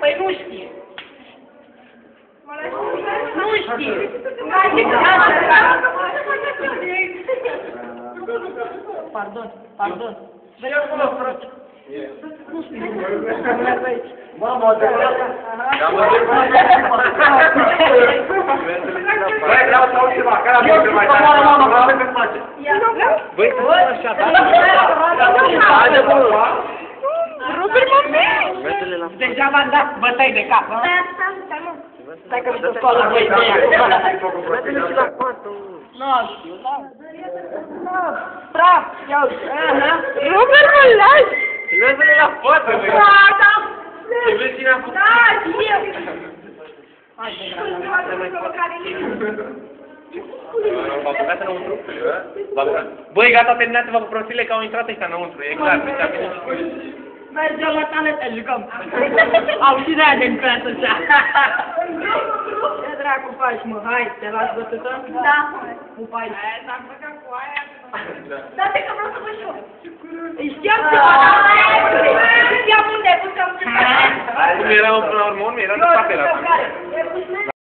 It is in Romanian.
Păi nu știe. Nu știe. Pardon, pardon. Vreau să mă frăci. Nu știu. Mamă, de băi, vreau să aud ceva, care a fost cel mai tare? Mamă, aveți face. Băi, așa, haide, bă! Rupe-l, mami! Deja v-am dat bătăi de cap, nu? Stai că mi-o scoală băi de ea. Vede-le și la patul. Nu știu, da? Praf, ia uite. Rupe-l, mă, lași! Vede-le la față, băi! Da! Te vezi cine a făcut? Da, știu! V-a băgat înăuntru? Băi, gata, terminați-vă cu prostile că au intrat ăștia înăuntru, e clar. Mergem la tale să jucăm. Au și de-aia de-mi clasă așa. Ce dracu faci, mă? Hai, te las bătută? Da. Pupai. S-am băgat cu aia. Da, te că vreau să vă știu. Știam ceva, dar știam unde, puteam ce faci. Cum eram până la urmă, era în spate la